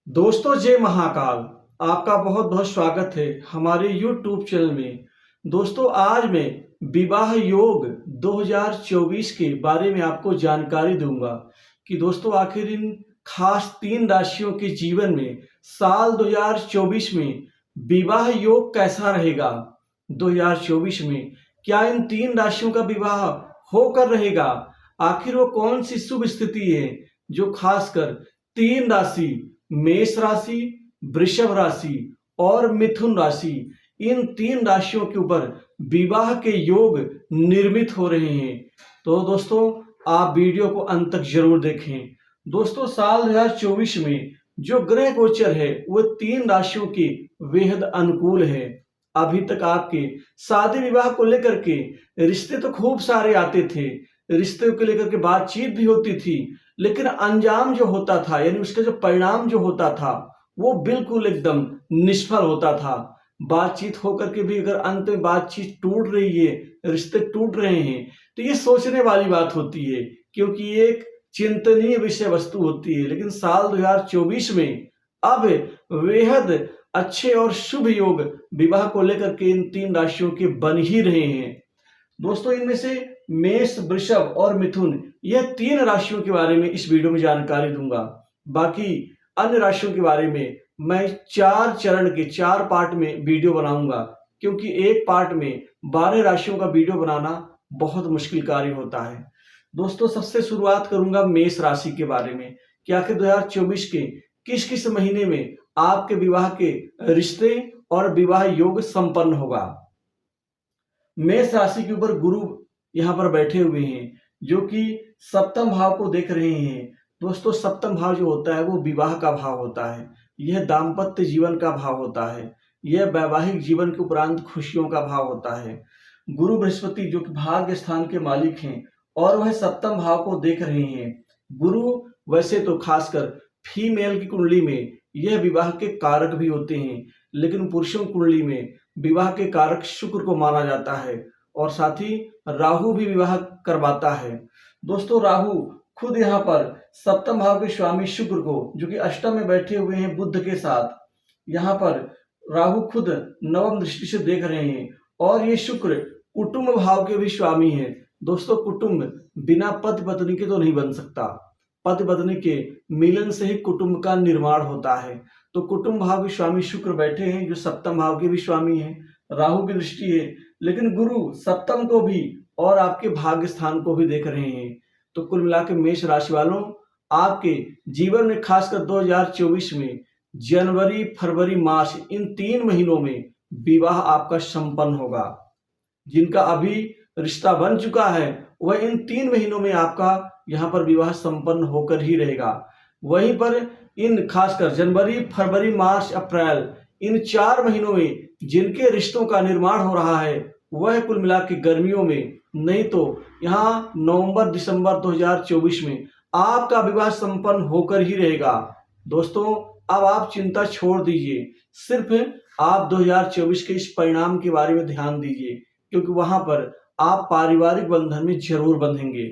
दोस्तों जय महाकाल। आपका बहुत बहुत स्वागत है हमारे YouTube चैनल में। दोस्तों आज मैं विवाह योग 2024 के बारे में आपको जानकारी दूंगा कि दोस्तों आखिर इन खास 3 राशियों के जीवन में साल 2024 में विवाह योग कैसा रहेगा। 2024 में क्या इन 3 राशियों का विवाह होकर रहेगा। आखिर वो कौन सी शुभ स्थिति है जो खासकर 3 राशि मेष राशि, वृषभ राशि और मिथुन राशि, इन 3 राशियों के ऊपर विवाह के योग निर्मित हो रहे हैं। तो दोस्तों आप वीडियो को अंत तक जरूर देखें। दोस्तों साल 2024 में जो ग्रह गोचर है वो 3 राशियों के बेहद अनुकूल है। अभी तक आपके शादी विवाह को लेकर के रिश्ते तो खूब सारे आते थे, रिश्ते को लेकर के बातचीत भी होती थी, लेकिन अंजाम जो होता था यानी उसका जो परिणाम जो होता था वो बिल्कुल एकदम निष्फल होता था। बातचीत होकर के भी अगर अंत में बातचीत टूट रही है, रिश्ते टूट रहे हैं, तो ये सोचने वाली बात होती है, क्योंकि ये एक चिंतनीय विषय वस्तु होती है। लेकिन साल 2024 में अब बेहद अच्छे और शुभ योग विवाह को लेकर के इन 3 राशियों के बन ही रहे हैं। दोस्तों इनमें से मेष, वृषभ और मिथुन, यह 3 राशियों के बारे में इस वीडियो में जानकारी दूंगा। बाकी अन्य राशियों के बारे में मैं 4 चरण के 4 पार्ट में वीडियो बनाऊंगा, क्योंकि एक पार्ट में 12 राशियों का वीडियो बनाना बहुत मुश्किल कार्य होता है। दोस्तों सबसे शुरुआत करूंगा मेष राशि के बारे में कि आखिर 2024 के किस किस महीने में आपके विवाह के रिश्ते और विवाह योग संपन्न होगा। मेष राशि के ऊपर गुरु यहाँ पर बैठे हुए हैं जो कि सप्तम भाव को देख रहे हैं। दोस्तों सप्तम भाव जो होता है वो विवाह का भाव होता है, यह दाम्पत्य जीवन का भाव होता है, यह वैवाहिक जीवन के उपरांत खुशियों का भाव होता है। गुरु बृहस्पति जो कि भाग्य स्थान के मालिक हैं और वह सप्तम भाव को देख रहे हैं। गुरु वैसे तो खासकर फीमेल की कुंडली में यह विवाह के कारक भी होते हैं, लेकिन पुरुषों की कुंडली में विवाह के कारक शुक्र को माना जाता है और साथ ही राहु भी विवाह करवाता है। दोस्तों राहु खुद यहाँ पर सप्तम भाव के स्वामी शुक्र को, जो कि अष्टम में बैठे हुए हैं बुध के साथ, यहाँ पर राहु खुद नवम दृष्टि से देख रहे हैं और ये शुक्र कुटुंब भाव के भी स्वामी हैं। दोस्तों कुटुंब बिना पति पत्नी के तो नहीं बन सकता, पति पत्नी के मिलन से ही कुटुंब का निर्माण होता है। तो कुटुंब भाव के स्वामी शुक्र बैठे हैं जो सप्तम भाव के भी स्वामी हैं, राहु की दृष्टि है, लेकिन गुरु सप्तम को भी और आपके भाग्य स्थान को भी देख रहे हैं। तो कुल मिला के मेष राशि वालों आपके जीवन में खासकर 2024 में जनवरी, फरवरी, मार्च, इन 3 महीनों में विवाह आपका संपन्न होगा। जिनका अभी रिश्ता बन चुका है वह इन 3 महीनों में आपका यहाँ पर विवाह संपन्न होकर ही रहेगा। वहीं पर इन खासकर जनवरी, फरवरी, मार्च, अप्रैल, इन 4 महीनों में जिनके रिश्तों का निर्माण हो रहा है वह कुल मिला के गर्मियों में, नहीं तो यहाँ नवंबर, दिसंबर 2024 में आपका विवाह संपन्न होकर ही रहेगा। दोस्तों अब आप चिंता छोड़ दीजिए, सिर्फ आप 2024 के इस परिणाम के बारे में ध्यान दीजिए, क्योंकि वहां पर आप पारिवारिक बंधन में जरूर बंधेंगे।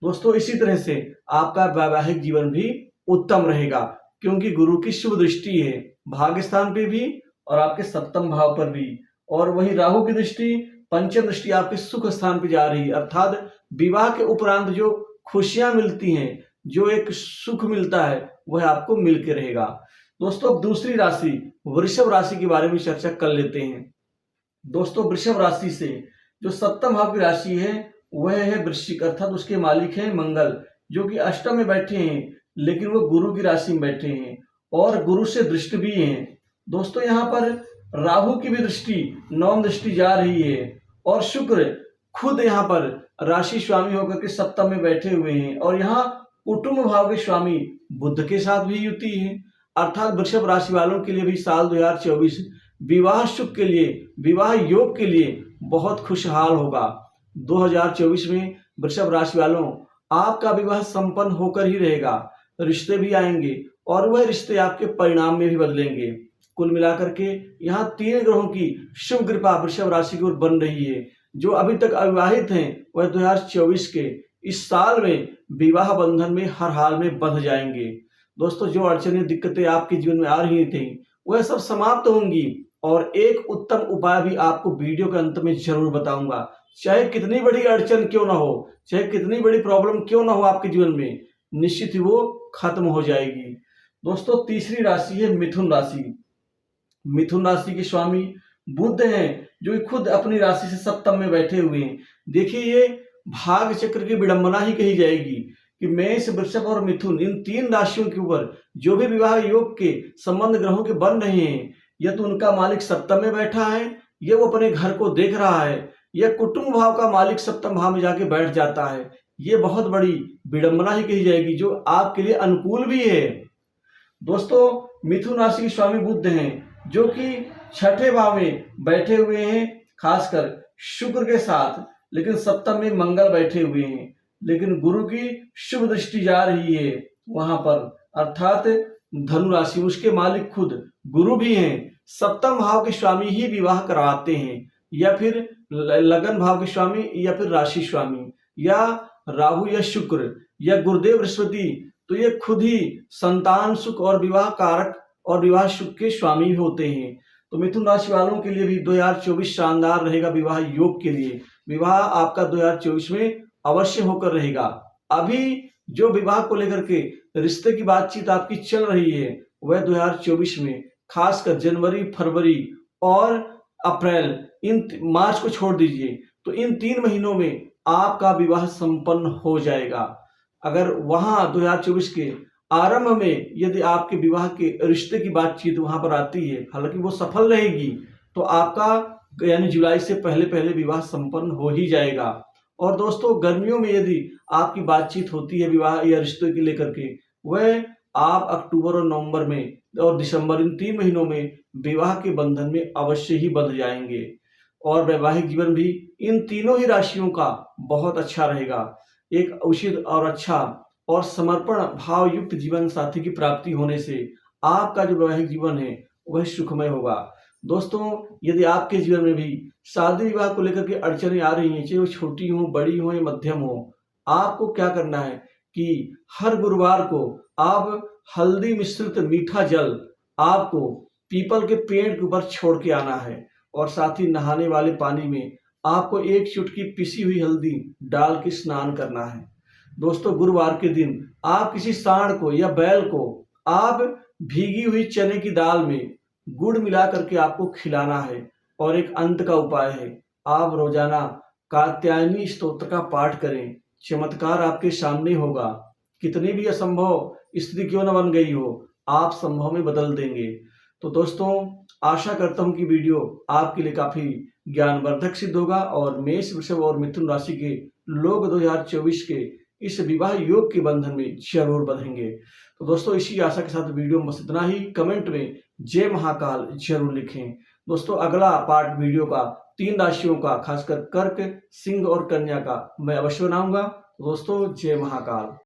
दोस्तों इसी तरह से आपका वैवाहिक जीवन भी उत्तम रहेगा, क्योंकि गुरु की शुभ दृष्टि है भाग्य स्थान पे भी और आपके सप्तम भाव पर भी, और वही राहु की दृष्टि, पंचम दृष्टि आपके सुख स्थान पे जा रही है। अर्थात विवाह के उपरांत जो खुशियां मिलती हैं, जो एक सुख मिलता है, वह आपको मिल के रहेगा। दोस्तों दूसरी राशि वृषभ राशि के बारे में चर्चा कर लेते हैं। दोस्तों वृषभ राशि से जो सप्तम भाव की राशि है वह है वृश्चिक, अर्थात उसके मालिक हैं मंगल, जो कि अष्टम में बैठे हैं, लेकिन वो गुरु की राशि में बैठे हैं और गुरु से दृष्टि भी हैं। दोस्तों यहाँ पर राहु की भी दृष्टि, नवम दृष्टि जा रही है और शुक्र खुद यहाँ पर राशि स्वामी होकर के सप्तम में बैठे हुए हैं और यहाँ कुटुंब भाव के स्वामी बुध के साथ भी युति है। अर्थात वृषभ राशि वालों के लिए भी साल 2024 विवाह सुख के लिए, विवाह योग के लिए बहुत खुशहाल होगा। 2024 में वृषभ राशि वालों आपका विवाह संपन्न होकर ही रहेगा, रिश्ते भी आएंगे और वह रिश्ते आपके परिणाम में भी बदलेंगे। कुल मिलाकर के यहाँ 3 ग्रहों की शुभ कृपा वृषभ राशि की ओर बन रही है। जो अभी तक अविवाहित हैं वह 2024 के इस साल में विवाह बंधन में हर हाल में बंध जाएंगे। दोस्तों जो अड़चनें दिक्कतें आपके जीवन में आ रही थी वह सब समाप्त होंगी और एक उत्तम उपाय भी आपको वीडियो के अंत में जरूर बताऊंगा। चाहे कितनी बड़ी अड़चन क्यों ना हो, चाहे कितनी बड़ी प्रॉब्लम क्यों ना हो आपके जीवन में, निश्चित ही वो खत्म हो जाएगी। दोस्तों तीसरी राशि है मिथुन राशि। मिथुन राशि के स्वामी बुध हैं, जो खुद अपनी राशि से सप्तम में बैठे हुए हैं। देखिए ये भाग चक्र की विडंबना ही कही जाएगी कि मेष, वृषभ और मिथुन, इन तीन राशियों के ऊपर जो भी विवाह योग के संबंध ग्रहों के बन रहे हैं, या तो उनका मालिक सप्तम में बैठा है, या वो अपने घर को देख रहा है, या कुटुंब भाव का मालिक सप्तम भाव में जाके बैठ जाता है। ये बहुत बड़ी विडंबना ही कही जाएगी, जो आपके लिए अनुकूल भी है। दोस्तों मिथुन राशि के स्वामी बुध हैं, जो कि छठे भाव में बैठे हुए हैं, खासकर शुक्र के साथ, लेकिन सप्तम में मंगल बैठे हुए हैं, लेकिन गुरु की शुभ दृष्टि जा रही है वहां पर, अर्थात धनु राशि, उसके मालिक खुद गुरु भी हैं। सप्तम भाव के स्वामी ही विवाह करवाते हैं, या फिर लगन भाव के स्वामी, या फिर राशि स्वामी, या राहु या शुक्र, या गुरुदेव बृहस्पति, तो ये खुद ही संतान सुख और विवाह कारक और विवाह सुख के स्वामी होते हैं। तो मिथुन राशि वालों के लिए भी 2024 शानदार रहेगा विवाह योग के लिए। विवाह आपका 2024 में अवश्य होकर रहेगा। अभी जो विवाह को लेकर के रिश्ते की बातचीत आपकी चल रही है, वह 2024 में खासकर जनवरी, फरवरी और अप्रैल, इन मार्च को छोड़ दीजिए, तो इन 3 महीनों में आपका विवाह संपन्न हो जाएगा। अगर वहां 2024 के आरंभ में यदि आपके विवाह के रिश्ते की बातचीत वहां पर आती है, हालांकि वो सफल रहेगी, तो आपका यानी जुलाई से पहले पहले विवाह संपन्न हो ही जाएगा। और दोस्तों गर्मियों में यदि आपकी बातचीत होती है विवाह या रिश्ते के लेकर के, वह आप अक्टूबर और नवंबर में और दिसंबर, इन 3 महीनों में विवाह के बंधन में अवश्य ही बंध जाएंगे। और वैवाहिक जीवन भी इन तीनों ही राशियों का बहुत अच्छा रहेगा। एक उचित और अच्छा और समर्पण भाव युक्त जीवन साथी की प्राप्ति होने से आपका जो वैवाहिक जीवन है वह सुखमय होगा। दोस्तों यदि आपके जीवन में भी शादी विवाह को लेकर के अड़चनें आ रही हैं, चाहे वो छोटी हो, बड़ी हो या मध्यम हो, आपको क्या करना है कि हर गुरुवार को आप हल्दी मिश्रित मीठा जल आपको पीपल के पेड़ के ऊपर छोड़ के आना है, और साथ ही नहाने वाले पानी में आपको 1 चुटकी पिसी हुई हल्दी डाल के स्नान करना है। दोस्तों गुरुवार के दिन आप किसी सांड को या बैल को आप भीगी हुई चने की दाल में गुड़ मिला करके आपको खिलाना है। और एक अंत का उपाय है, आप रोजाना कात्यायनी स्तोत्र का पाठ करें, चमत्कार आपके सामने होगा। कितनी भी असंभव स्थिति क्यों न बन गई हो, आप संभव में बदल देंगे। तो दोस्तों आशा करता हूं कि वीडियो आपके लिए काफी ज्ञानवर्धक सिद्ध होगा, और मेष, वृषभ और मिथुन राशि के लोग 2024 के इस विवाह योग के बंधन में जरूर बंधेंगे। तो दोस्तों इसी आशा के साथ वीडियो में बस इतना ही। कमेंट में जय महाकाल जरूर लिखें। दोस्तों अगला पार्ट वीडियो का 3 राशियों का, खासकर कर्क, सिंह और कन्या का मैं अवश्य बनाऊंगा। दोस्तों जय महाकाल।